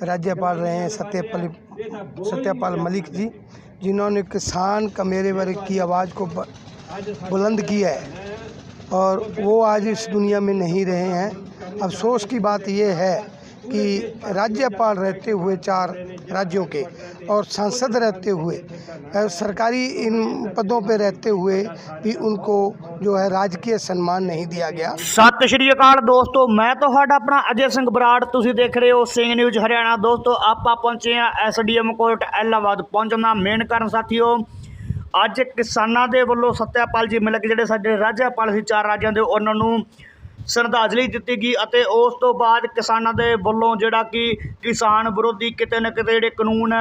राज्यपाल रहे हैं सत्यपाल मलिक जी, जिन्होंने किसान का मेरे वर्ग की आवाज़ को बुलंद किया है और वो आज इस दुनिया में नहीं रहे हैं। अफसोस की बात ये है कि राज्यपाल रहते हुए 4 राज्यों के और सांसद रहते हुए सरकारी इन पदों पे रहते हुए भी उनको जो है राजकीय सम्मान नहीं दिया गया। सत श्री अकाल दोस्तों, मैं ਤੁਹਾਡਾ ਆਪਣਾ ਅਜੇ ਸਿੰਘ ਬਰਾੜ, ਤੁਸੀਂ ਦੇਖ ਰਹੇ ਹੋ ਸਿੰਘ ਨਿਊਜ਼ ਹਰਿਆਣਾ। ਦੋਸਤੋ ਆਪਾਂ ਪਹੁੰਚੇ ਆ ਐਸਡੀਐਮ ਕੋਰਟ ਐਲਾਹਾਬਾਦ। ਪਹੁੰਚਣ ਦਾ ਮੇਨ ਕਾਰਨ ਸਾਥੀਓ, ਅੱਜ ਕਿਸਾਨਾਂ ਦੇ ਵੱਲੋਂ ਸਤਿਆਪਾਲ ਜੀ ਮਿਲ ਕੇ ਜਿਹੜੇ ਸਾਡੇ ਰਾਜਪਾਲ ਸੀ 4 ਰਾਜਾਂ ਦੇ, ਉਹਨਾਂ ਨੂੰ ਸ਼ਰਧਾਂਜਲੀ ਦਿੱਤੀ ਗਈ ਅਤੇ ਉਸ ਤੋਂ ਬਾਅਦ ਕਿਸਾਨਾਂ ਦੇ ਵੱਲੋਂ ਜਿਹੜਾ ਕਿ ਕਿਸਾਨ ਵਿਰੋਧੀ ਕਿਤੇ ਨਾ ਕਿਤੇ ਜਿਹੜੇ ਕਾਨੂੰਨ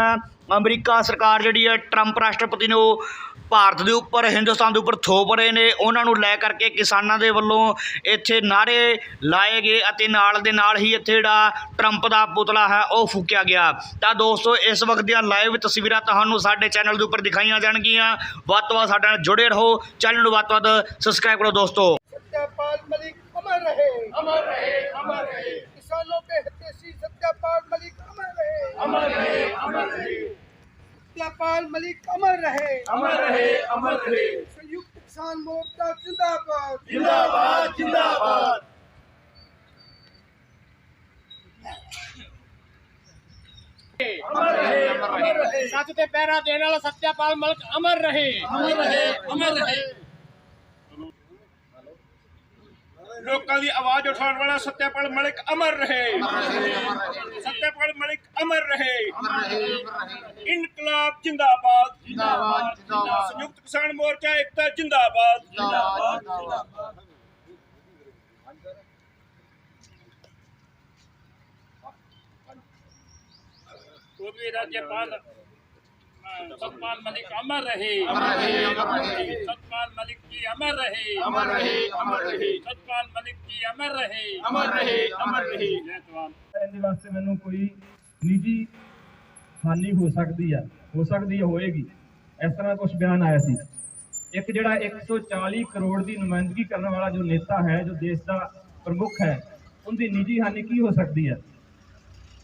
ਅਮਰੀਕਾ ਸਰਕਾਰ ਜਿਹੜੀ ਹੈ ਟਰੰਪ ਰਾਸ਼ਟਰਪਤੀ ਨੇ ਉਹ ਭਾਰਤ ਦੇ ਉੱਪਰ ਹਿੰਦੁਸਤਾਨ ਦੇ ਉੱਪਰ ਥੋਪ ਰਹੇ ਨੇ, ਉਹਨਾਂ ਨੂੰ ਲੈ ਕਰਕੇ ਕਿਸਾਨਾਂ ਦੇ ਵੱਲੋਂ ਇੱਥੇ ਨਾਅਰੇ ਲਾਏ ਗਏ ਅਤੇ ਨਾਲ ਦੇ ਨਾਲ ਹੀ ਇੱਥੇ ਜਿਹੜਾ ਟਰੰਪ ਦਾ ਪੁਤਲਾ ਹੈ ਉਹ ਫੂਕਿਆ ਗਿਆ। ਤਾਂ ਦੋਸਤੋ ਇਸ ਵਕਤ ਦੀਆਂ ਲਾਈਵ ਤਸਵੀਰਾਂ ਤੁਹਾਨੂੰ ਸਾਡੇ ਚੈਨਲ ਦੇ ਉੱਪਰ ਦਿਖਾਈਆਂ ਜਾਣਗੀਆਂ। ਵੱਧ ਤੋਂ ਵੱਧ ਸਾਡੇ ਨਾਲ ਜੁੜੇ ਰਹੋ, ਚੈਨਲ ਨੂੰ ਵੱਧ ਤੋਂ ਵੱਧ ਸਬਸਕ੍ਰਾइब करो। दोस्तों सत्यपाल मलिक अमर रहे, अमर रहे, अमर रहे। किसानों के हितैषी सत्यपाल मलिक अमर रहे, अमर रहे, अमर रहे। सत्यपाल मलिक अमर रहे, अमर रहे, अमर रहे। संयुक्त किसान मोर्चा जिंदाबाद, जिंदाबाद, जिंदाबाद। अमर रहे, अमर रहे। सच ते पैरा देने वाला सत्यपाल मलिक अमर रहे, अमर रहे, अमर रहे। लोगों की आवाज उठाने वाला सत्यपाल मलिक अमर रहे, सत्यपाल मलिक अमर रहे। इनकलाब जिंदाबाद, जिंदाबाद, संयुक्त किसान मोर्चा एकता जिंदाबाद, जिंदाबाद। पूर्वी राज्यपाल सतपाल मलिक अमर रहे, सतपाल मलिक जी अमर रहे, अमर रहे, अमर रहे। सतपाल मलिक जी अमर रहे, अमर रहे, अमर रहे। ਇਹਦੇ ਵਾਸਤੇ ਮੈਨੂੰ ਕੋਈ ਨਿੱਜੀ ਹਾਨੀ ਹੋ ਸਕਦੀ ਹੈ ਹੋਏਗੀ, ਇਸ ਤਰ੍ਹਾਂ ਕੁਝ ਬਿਆਨ ਆਇਆ ਸੀ। ਇੱਕ ਜਿਹੜਾ 140 ਕਰੋੜ ਦੀ ਨੁਮਾਇੰਦਗੀ ਕਰਨ ਵਾਲਾ ਜੋ ਨੇਤਾ ਹੈ, ਜੋ ਦੇਸ਼ ਦਾ ਪ੍ਰਮੁੱਖ ਹੈ, ਉਹਦੀ ਨਿੱਜੀ ਹਾਨੀ ਕੀ ਹੋ ਸਕਦੀ ਹੈ?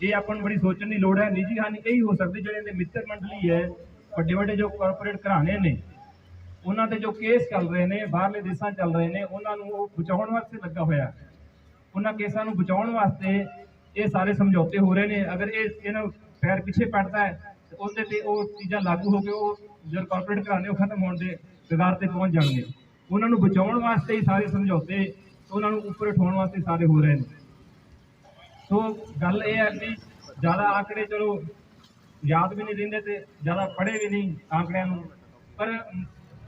ਇਹ ਆਪਾਂ ਨੂੰ ਬੜੀ ਸੋਚਣ ਦੀ ਲੋੜ ਹੈ। ਨਿੱਜੀ ਹਾਨੀ ਇਹੀ ਹੋ ਸਕਦੀ ਜਿਹੜੇ ਇਹਦੇ ਮਿੱਤਰ ਮੰਡਲੀ ਹੈ, ਵੱਡੇ ਵੱਡੇ ਜੋ ਕਾਰਪੋਰੇਟ ਘਰਾਣੇ ਨੇ, ਉਹਨਾਂ ਦੇ ਜੋ ਕੇਸ ਚੱਲ ਰਹੇ ਨੇ, ਬਾਹਰਲੇ ਦੇਸ਼ਾਂ ਚੱਲ ਰਹੇ ਨੇ, ਉਹਨਾਂ ਨੂੰ ਉਹ ਬਚਾਉਣ ਵਾਸਤੇ ਲੱਗਾ ਹੋਇਆ। ਉਹਨਾਂ ਕੇਸਾਂ ਨੂੰ ਬਚਾਉਣ ਵਾਸਤੇ ਇਹ ਸਾਰੇ ਸਮਝੌਤੇ ਹੋ ਰਹੇ ਨੇ। ਅਗਰ ਇਹਨਾਂ ਪੈਰ ਪਿੱਛੇ ਪੜਦਾ ਹੈ ਤੇ ਉਹਦੇ ਤੇ ਉਹ ਚੀਜ਼ਾਂ ਲਾਗੂ ਹੋ ਕੇ ਉਹ ਜੋ ਕਾਰਪੋਰੇਟ ਘਰਾਣੇ ਉਹ ਖਤਮ ਹੋਣ ਦੇ ਕਗਾਰ ਤੇ ਪਹੁੰਚ ਜਾਣਗੇ। ਉਹਨਾਂ ਨੂੰ ਬਚਾਉਣ ਵਾਸਤੇ ਹੀ ਸਾਰੇ ਸਮਝੌਤੇ, ਉਹਨਾਂ ਨੂੰ ਉੱਪਰ ਉਠਾਉਣ ਵਾਸਤੇ ਸਾਰੇ ਹੋ ਰਹੇ ਨੇ। ਸੋ ਗੱਲ ਇਹ ਹੈ ਕਿ ਜ਼ਿਆਦਾ ਆંકੜੇ ਚਲੋ ਯਾਦ ਵੀ ਨਹੀਂ ਰਹਿੰਦੇ ਤੇ ਜ਼ਿਆਦਾ ਪੜ੍ਹੇ ਵੀ ਨਹੀਂ ਆંકੜਿਆਂ ਨੂੰ, ਪਰ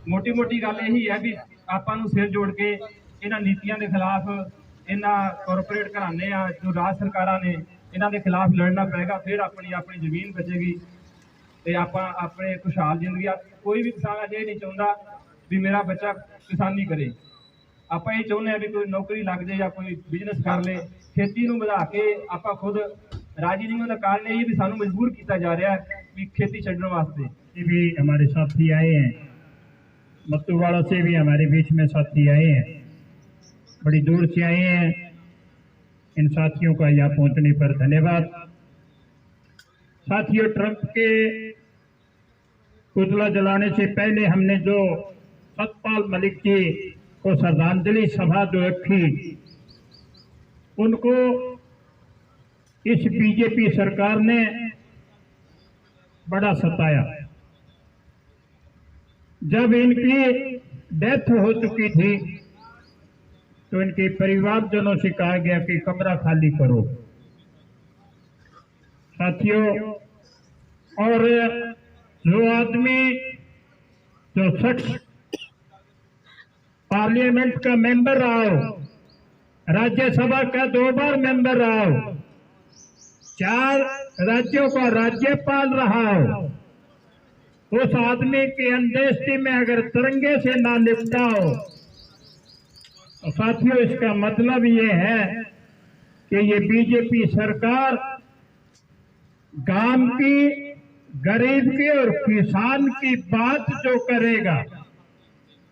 ਮੋਟੀ ਗੱਲ ਇਹੀ ਹੈ ਵੀ ਆਪਾਂ ਨੂੰ ਸਿਰ ਜੋੜ ਕੇ ਇਹਨਾਂ ਨੀਤੀਆਂ ਦੇ ਖਿਲਾਫ, ਇਹਨਾਂ ਕਾਰਪੋਰੇਟ ਘਰਾਣੇ ਆ ਜੋ ਰਾਜ ਸਰਕਾਰਾਂ ਨੇ, ਇਹਨਾਂ ਦੇ ਖਿਲਾਫ ਲੜਨਾ ਪਏਗਾ। ਫਿਰ ਆਪਣੀ ਜ਼ਮੀਨ ਬਚੇਗੀ ਤੇ ਆਪਾਂ ਆਪਣੇ ਖੁਸ਼ਹਾਲ ਜ਼ਿੰਦਗੀ। ਕੋਈ ਵੀ ਕਿਸਾਨ ਅੱਜ ਇਹ ਨਹੀਂ ਚਾਹੁੰਦਾ ਵੀ ਮੇਰਾ ਬੱਚਾ ਕਿਸਾਨੀ ਕਰੇ। ਆਪਾਂ ਇਹ ਚਾਹੁੰਦੇ ਹਾਂ ਵੀ ਕੋਈ ਨੌਕਰੀ ਲੱਗ ਜਾਏ ਜਾਂ ਕੋਈ ਬਿਜ਼ਨਸ ਕਰ ਲੇ। खेती ਨੂੰ ਵਧਾ ਕੇ ਆਪਾਂ खुद राजी नहीं होने कारण ये भी सानू मजबूर किया जा रहा है कि खेती छड़ने वास्ते। ये भी हमारे साथी आए हैं, मत्तूवाड़ा से भी हमारे बीच में साथी आए हैं, बड़ी दूर से आए हैं। इन साथियों का यहाँ पहुँचने पर धन्यवाद। साथियों, ट्रंप के पुतला जलाने से पहले हमने जो सतपाल मलिक जी को श्रद्धांजलि सभा जो रखी, उनको इस बीजेपी सरकार ने बड़ा सताया। जब इनकी डेथ हो चुकी थी तो इनके परिवारजनों से कहा गया कि कमरा खाली करो। साथियों, और जो आदमी, जो शख्स पार्लियामेंट का मेंबर रहा हो, राज्यसभा का 2 बार मेंबर रहा हो, 4 राज्यों का राज्यपाल रहा हो, उस आदमी की अंत्येष्टि में अगर तिरंगे से ना निपटा हो तो साथियों इसका मतलब ये है कि ये बीजेपी सरकार गांव की, गरीब की और किसान की बात जो करेगा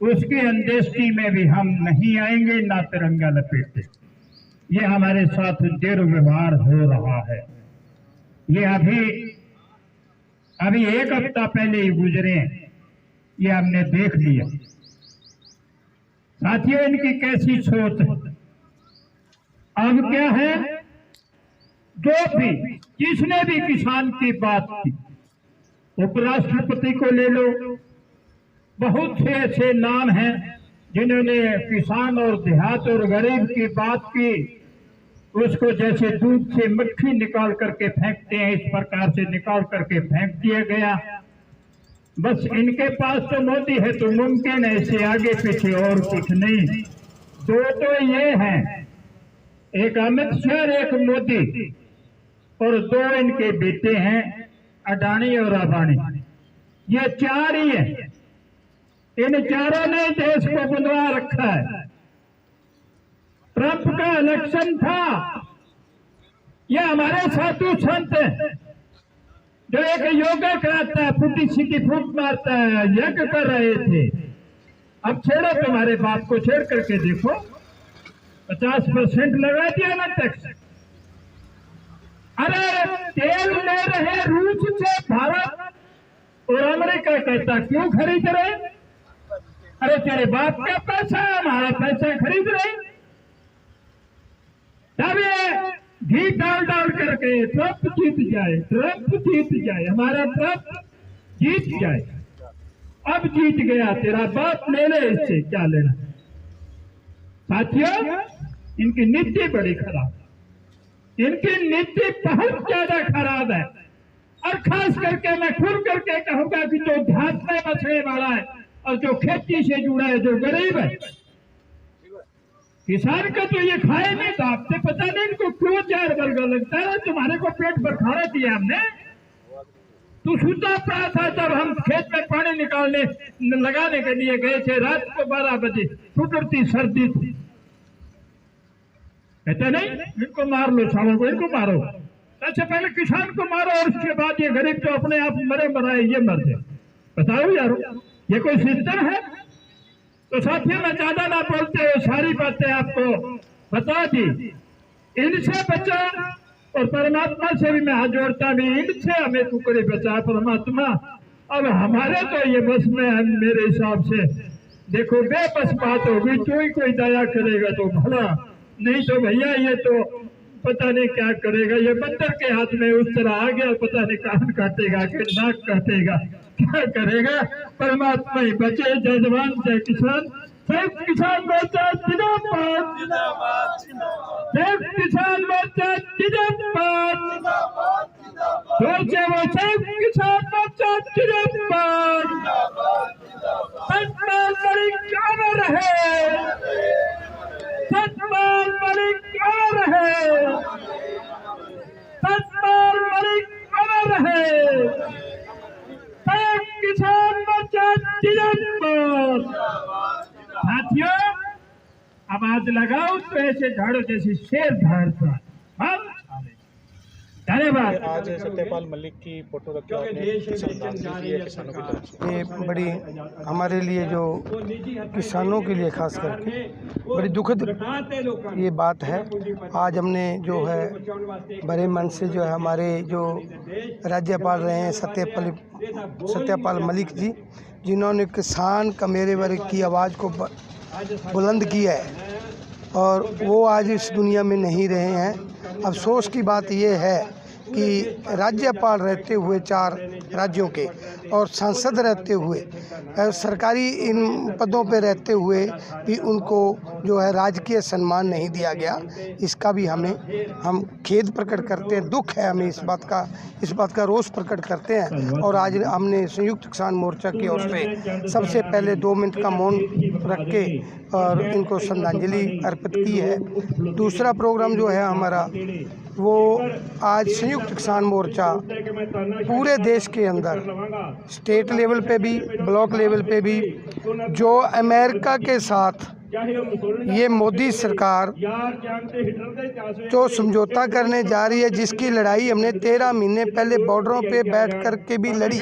उसकी अंत्येष्टि में भी हम नहीं आएंगे, ना तिरंगा लपेटे। ये हमारे साथ दुर्व्यवहार हो रहा है। ये अभी एक हफ्ता पहले ही गुजरे हैं, ये हमने देख लिया। साथियों, इनकी कैसी सोच है। अब क्या है, जो भी जिसने भी किसान की बात की, उपराष्ट्रपति को ले लो, बहुत से ऐसे नाम हैं जिन्होंने किसान और देहात और गरीब की बात की, उसको जैसे दूध से मक्खी निकाल करके फेंकते हैं, इस प्रकार से निकाल करके फेंक दिया गया। बस इनके पास तो मोदी है तो मुमकिन है, इससे आगे पीछे और कुछ नहीं। दो तो ये हैं, एक अमित शाह और एक मोदी, और दो इनके बेटे हैं अडानी और अंबानी। ये चार ही है, इन चारों ने देश को बुंदवा रखा है। ट्रंप का इलेक्शन था, ये हमारे साधु संत हैं जो एक योगा कराता है, फूटी सीटी फूट मारता है, यज्ञ कर रहे थे। अब छेड़ो, तुम्हारे बाप को छेड़ करके देखो, 50% लगा दिया ना टैक्स। अरे तेल ले रहे रूस से भारत और अमेरिका कहता क्यों खरीद रहे? अरे तेरे बाप का पैसा है, हमारा पैसा खरीद रहे। तब ये घी डाल डाल करके ट्रंप जीत जाए, ट्रंप जीत जाए, हमारा ट्रंप जीत जाए। अब जीत गया, तेरा बाप ले ले, इससे क्या लेना। साथियों, इनकी नीति बड़ी खराब, इनकी नीति बहुत ज्यादा खराब है। और खास करके मैं खुल करके कहूंगा कि जो घास में बचने वाला है और जो खेती से जुड़ा है, जो गरीब है, किसान का तो ये खाए नहीं। तो आपसे पता नहीं इनको क्यों जार बर्गर लगता है। तुम्हारे को पेट भर खाना दिया हमने, तू सूता पड़ा था जब हम खेत में पानी निकालने लगाने के लिए गए थे, रात को 12 बजे, ठुठुरती सर्दी थी। कहते नहीं इनको मार लो, सालों को इनको मारो, सबसे पहले किसान को मारो और उसके बाद ये गरीब तो अपने आप मरे मराए ये मर जाए। बताओ यारो, ये कोई सिस्टम है? तो साथियों, मैं ज्यादा ना बोलते हुए सारी बातें आपको बता दी। इनसे बचा, और परमात्मा से भी मैं हाथ जोड़ता भी, इनसे हमें तू करे बचा परमात्मा। अब हमारे तो ये बस में है मेरे हिसाब से। देखो बेबस बात होगी, जो ही कोई दया करेगा तो भला, नहीं तो भैया ये तो पता नहीं क्या करेगा। ये बंदर के हाथ में उस तरह आ गया, पता नहीं कान काटेगा कि नाक काटेगा, क्या करेगा। परमात्मा ही बचे। जय जवान जय किसान, जय किसान मोर्चा जिंदाबाद, जय किसान मोर्चा जिंदाबाद, जोर से वो जय किसान मोर्चा जिंदाबाद। सतपाल मलिक अमर है, सतपाल मलिक अमर है, सतपाल मलिक अमर है। किसान मोर्चा जिंदाबाद। साथियों, आवाज लगाओ तो ऐसे झाड़ो जैसे शेर झाड़ता। हम धन्यवाद। आज सत्यपाल मलिक की फोटो रखी आपने श्रद्धांजलि दी है किसानों की तरफ से। ये बड़ी हमारे लिए, जो किसानों के लिए खास करके बड़ी दुखद ये बात है। आज हमने जो है बड़े मन से जो है हमारे जो राज्यपाल रहे हैं सत्यपाल मलिक जी, जिन्होंने किसान का मेरे वर्ग की आवाज़ को बुलंद किया है, और वो आज इस दुनिया में नहीं रहे हैं। अफसोस की बात यह है कि राज्यपाल रहते हुए 4 राज्यों के और सांसद रहते हुए, सरकारी इन पदों पर रहते हुए भी उनको जो है राजकीय सम्मान नहीं दिया गया। इसका भी हम खेद प्रकट करते हैं, दुख है हमें इस बात का रोष प्रकट करते हैं। और आज हमने संयुक्त किसान मोर्चा की ओर से सबसे पहले 2 मिनट का मौन रख के और इनको श्रद्धांजलि अर्पित की है। दूसरा प्रोग्राम जो है हमारा, वो आज संयुक्त किसान मोर्चा पूरे देश के अंदर स्टेट लेवल पे भी, ब्लॉक लेवल पे भी, जो अमेरिका के साथ ये मोदी सरकार जो समझौता करने जा रही है, जिसकी लड़ाई हमने 13 महीने पहले बॉर्डरों पे बैठ कर के भी लड़ी,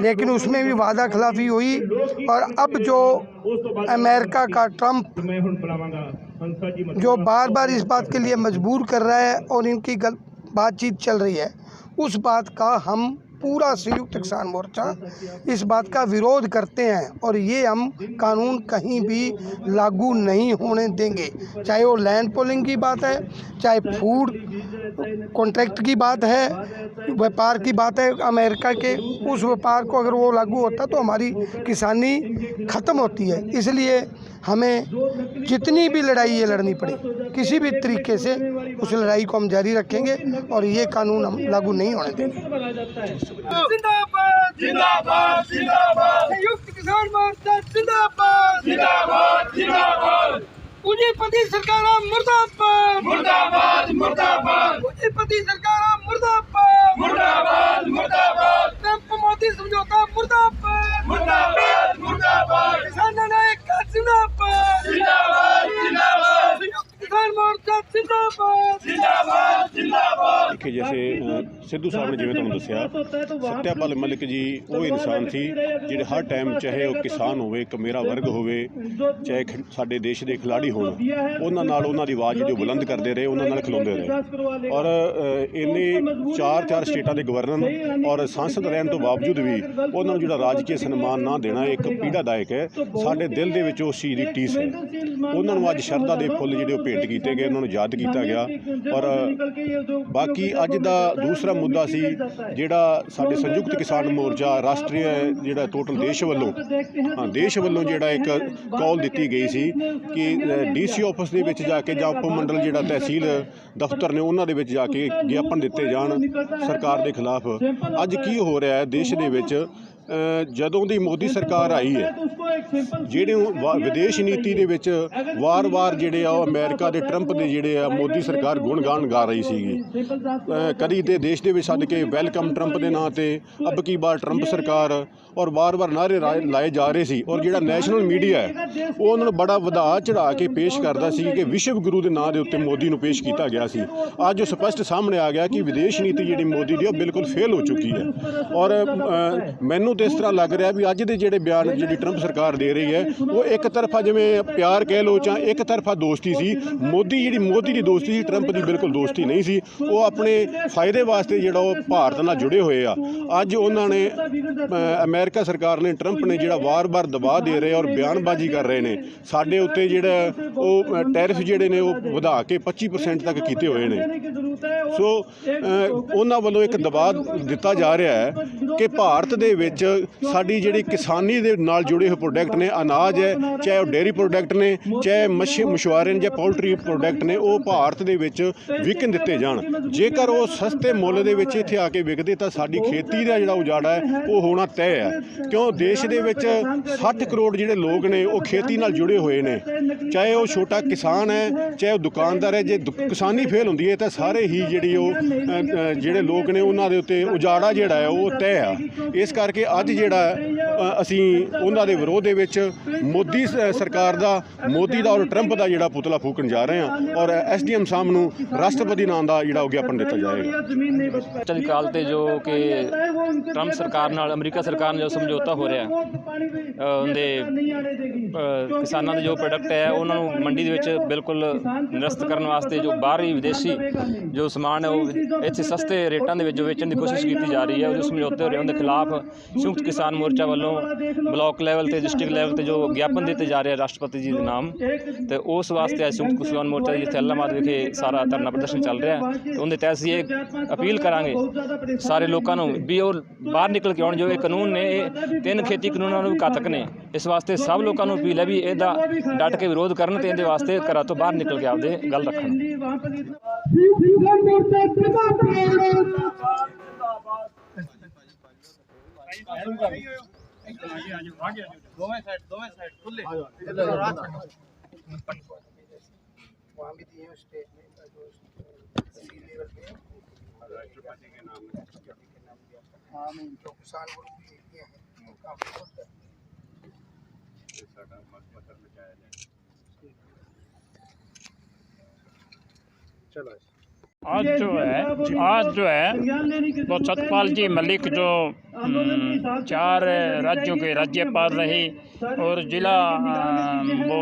लेकिन उसमें भी वादा खिलाफी हुई। और अब जो अमेरिका का ट्रंप जो बार बार इस बात के लिए मजबूर कर रहा है और इनकी बातचीत चल रही है, उस बात का हम पूरा संयुक्त किसान मोर्चा इस बात का विरोध करते हैं और ये हम कानून कहीं भी लागू नहीं होने देंगे। चाहे वो लैंड पूलिंग की बात है, चाहे फूड कॉन्ट्रैक्ट की बात है, व्यापार की बात है अमेरिका के, उस व्यापार को अगर वो लागू होता तो हमारी किसानी ख़त्म होती है। इसलिए हमें जितनी भी लड़ाई ये लड़नी पड़े, किसी भी तरीके से उस लड़ाई को हम जारी रखेंगे और ये कानून हम लागू नहीं होने देंगे। जिंदाबाद जिंदाबाद जिंदाबाद संयुक्त किसान मोर्चा जिंदाबाद जिंदाबाद जिंदाबाद पूंजीपति सरकारां मुर्दाबाद मुर्दाबाद मुर्दाबाद पूंजीपति सरकारां मुर्दाबाद मुर्दाबाद मुर्दाबाद ट्रंप मोदी समझौता मुर्दाबाद मुर्दाबाद मुर्दाबाद किसानों ने एक जिंदाबाद जिंदाबाद जिंदाबाद संयुक्त किसान मोर्चा जिंदाबाद जिंदाबाद जिंदाबाद कि जैसे सिद्धू साहब ने जिवें तुहानूं दस्सिया, सत्यपाल मलिक जी वो इंसान सी ਜਿਹੜੇ हर टाइम चाहे वो किसान होवे, कमेरा वर्ग होवे, चाहे साडे देश के खिलाड़ी होण, उन्हां नाल उन्हां दी आवाज़ जो बुलंद करते रहे, उन्हां नाल खलोंदे रहे। और इन्हें चार स्टेटां दे गवर्नर और सांसद रहण तो बावजूद भी उन्हां नूं जिहड़ा राजकीय सन्मान ना देना एक पीड़ादायक है। साडे दिल दे विच उस चीज़ दी टीस है। उन्हां नूं अज शरधा दे फुੱਲ जिहड़े ਉਹ भेंट कीते गए, उन्हां नूं याद किया गया। और बाकी अज दा दूसरा मुद्दा सी जिहड़ा साडे संयुक्त किसान मोर्चा राष्ट्रीय जिहड़ा टोटल देश ਵੱਲੋਂ जिहड़ा एक कॉल दी गई सी कि DC ऑफिस दे विच जाके जां उपमंडल जिहड़ा तहसील दफ्तर ने उन्हां दे विच जाके ज्ञापन दिते जाण सरकार दे खिलाफ। अज की हो रहा है देश दे विच, ਜਦੋਂ ਦੀ ਮੋਦੀ ਸਰਕਾਰ ਆਈ ਹੈ, ਜਿਹੜੇ ਵਿਦੇਸ਼ ਨੀਤੀ ਦੇ ਵਿੱਚ ਵਾਰ-ਵਾਰ ਜਿਹੜੇ ਆ ਅਮਰੀਕਾ ਦੇ ਟਰੰਪ ਦੇ ਜਿਹੜੇ ਆ ਮੋਦੀ ਸਰਕਾਰ ਗੁਣਗਾਨ ਗਾ ਰਹੀ ਸੀਗੀ। ਕਦੀ ਤੇ ਦੇਸ਼ ਦੇ ਵਿੱਚ ਸੱਦ ਕੇ ਵੈਲਕਮ ਟਰੰਪ ਦੇ ਨਾਂ ਤੇ, ਅਬ ਕੀ ਬਾਰ ਟਰੰਪ ਸਰਕਾਰ, ਔਰ ਵਾਰ-ਵਾਰ ਨਾਅਰੇ ਲਾਏ ਜਾ ਰਹੇ ਸੀ। ਔਰ ਜਿਹੜਾ ਨੈਸ਼ਨਲ ਮੀਡੀਆ ਹੈ ਉਹ ਉਹਨਾਂ ਨੂੰ ਬੜਾ ਵਧਾ ਚੜਾ ਕੇ ਪੇਸ਼ ਕਰਦਾ ਸੀ ਕਿ ਵਿਸ਼ਵ ਗੁਰੂ ਦੇ ਨਾਂ ਦੇ ਉੱਤੇ ਮੋਦੀ ਨੂੰ ਪੇਸ਼ ਕੀਤਾ ਗਿਆ ਸੀ। ਅੱਜ ਉਹ ਸਪਸ਼ਟ ਸਾਹਮਣੇ ਆ ਗਿਆ ਕਿ ਵਿਦੇਸ਼ ਨੀਤੀ ਜਿਹੜੀ ਮੋਦੀ ਦੀ ਉਹ ਬਿਲਕੁਲ ਫੇਲ ਹੋ ਚੁੱਕੀ ਹੈ। ਔਰ ਮੈਨੂੰ इस तरह लग रहा भी अज के जोड़े बयान जी ट्रंप सरकार दे रही है वो एक तरफा जिमें प्यार कह लो चाहे एक तरफा दोस्ती सी। मोदी की दोस्ती सी, ट्रंप की बिल्कुल दोस्ती नहीं सी। वो अपने फायदे वास्ते जो भारत नाल जुड़े हुए आ। अज उन्होंने अमेरिका सरकार ने ट्रंप ने जो वार वार दबाव दे रहे और बयानबाजी कर रहे हैं साडे उत्ते जिहड़ा टैरिफ जिहड़े ने वो वधा के 25% तक किए हुए हैं। सो उन्होंने वालों एक दबाव दिता जा रहा है कि भारत दे विच साडी जिहड़ी किसानी दे नाल जुड़े हुए प्रोडक्ट ने, अनाज है चाहे वो डेयरी प्रोडक्ट ने, चाहे मछुआरे ने, पोल्ट्री प्रोडक्ट ने, वो भारत दे विच विकन दिते जाण। जेकर वो सस्ते मुੱਲ दे विच इत्थे आके विकदे तां साडी खेती दा जिहड़ा उजाड़ा है वो होना तय है। क्यों देश दे विच 60 करोड़ जिहड़े लोग ने वो खेती नाल जुड़े हुए ने, चाहे वो छोटा किसान है चाहे वो दुकानदार है। जे किसानी फेल हुंदी है तां सारे ही जिहड़ी वो जिहड़े लोग ने उन्हां दे उत्ते उजाड़ा जिहड़ा है वो तय है। इस करके अज जिहड़ा ਅਸੀਂ ਉਹਨਾਂ ਦੇ ਵਿਰੋਧ ਦੇ ਵਿੱਚ ਮੋਦੀ ਸਰਕਾਰ ਦਾ, ਮੋਦੀ ਦਾ ਔਰ ਟਰੰਪ ਦਾ ਜਿਹੜਾ ਪੁਤਲਾ ਫੂਕਣ ਜਾ ਰਹੇ ਹਾਂ ਔਰ SDM ਸਾਹਿਬ ਨੂੰ ਰਾਸ਼ਟਰਪਤੀ ਨਾਂ ਦਾ ਜਿਹੜਾ ਵਿਗਿਆਪਨ ਦਿੱਤਾ ਜਾਏਗਾ। ਅਕਾਲੀ ਕਾਲ ਤੇ ਜੋ ਕਿ ਟਰੰਪ ਸਰਕਾਰ ਨਾਲ ਅਮਰੀਕਾ ਸਰਕਾਰ ਨਾਲ ਜੋ ਸਮਝੌਤਾ ਹੋ ਰਿਹਾ ਉਹਦੇ ਕਿਸਾਨਾਂ ਦੇ ਜੋ ਪ੍ਰੋਡਕਟ ਹੈ ਉਹਨਾਂ ਨੂੰ ਮੰਡੀ ਦੇ ਵਿੱਚ ਬਿਲਕੁਲ ਨਿਰਸਤ ਕਰਨ ਵਾਸਤੇ ਜੋ ਬਾਹਰੀ ਵਿਦੇਸ਼ੀ ਜੋ ਸਮਾਨ ਹੈ ਉਹ ਇੱਥੇ ਸਸਤੇ ਰੇਟਾਂ ਦੇ ਵਿੱਚ ਜੋ ਵੇਚਣ ਦੀ ਕੋਸ਼ਿਸ਼ ਕੀਤੀ ਜਾ ਰਹੀ ਹੈ, ਉਹ ਸਮਝੌਤੇ ਹੋ ਰਹੇ ਉਹਦੇ ਖਿਲਾਫ ਸੰਯੁਕਤ किसान मोर्चा वालों ब्लॉक लैवल से डिस्ट्रिक्ट लैवल से जो ज्ञापन दिए जा रहे हैं राष्ट्रपति जी के नाम, तो उस वास्ते आज संयुक्त किसान मोर्चा जिथे इलाहाबाद विखे सारा धरना प्रदर्शन चल रहा है। तो उनके तहत ये अपील करांगे सारे लोगों को भी वो बाहर निकल के आने। जो ये कानून ने 3 खेती कानूनों भी घातक ने, इस वास्ते सब लोगों को अपील है भी इसका डट के विरोध करन ते इहदे वास्ते घरों तो बाहर निकल के आपदे गल रखन। वहाँ भी दिए स्टेट में जो तहसील लेवल पे राष्ट्रपति के नाम दिया। हाँ नहीं तो किसान ग्रुप भी दिए हैं काफी होता है। चलो आज जो है वो सतपाल जी मलिक जो 4 राज्यों के राज्यपाल रहे और जिला वो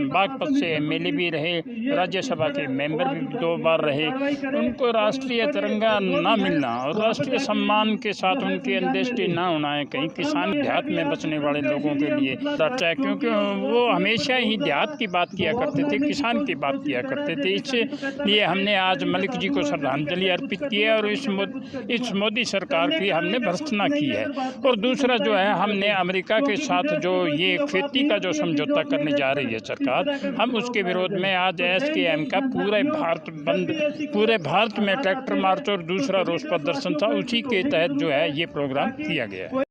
बागपत से एमएलए भी रहे, राज्यसभा के मेंबर भी 2 बार रहे। उनको राष्ट्रीय तिरंगा ना मिलना और राष्ट्रीय सम्मान के साथ उनकी अंत्येष्टि ना होना है कहीं किसान देहात में बसने वाले लोगों के लिए अच्छा है, क्योंकि वो हमेशा ही देहात की बात किया करते थे, किसान की बात किया करते थे। इसलिए हमने आज मलिक जी को श्रद्धांजलि अर्पित की है और इस मोदी सरकार की हमने भर्त्सना की है। और दूसरा जो है, हमने अमेरिका के साथ जो ये खेती का जो समझौता करने जा रही है सरकार, हम उसके विरोध में आज SKM का पूरे भारत बंद, पूरे भारत में ट्रैक्टर मार्च और दूसरा रोष प्रदर्शन था, उसी के तहत जो है ये प्रोग्राम किया गया है।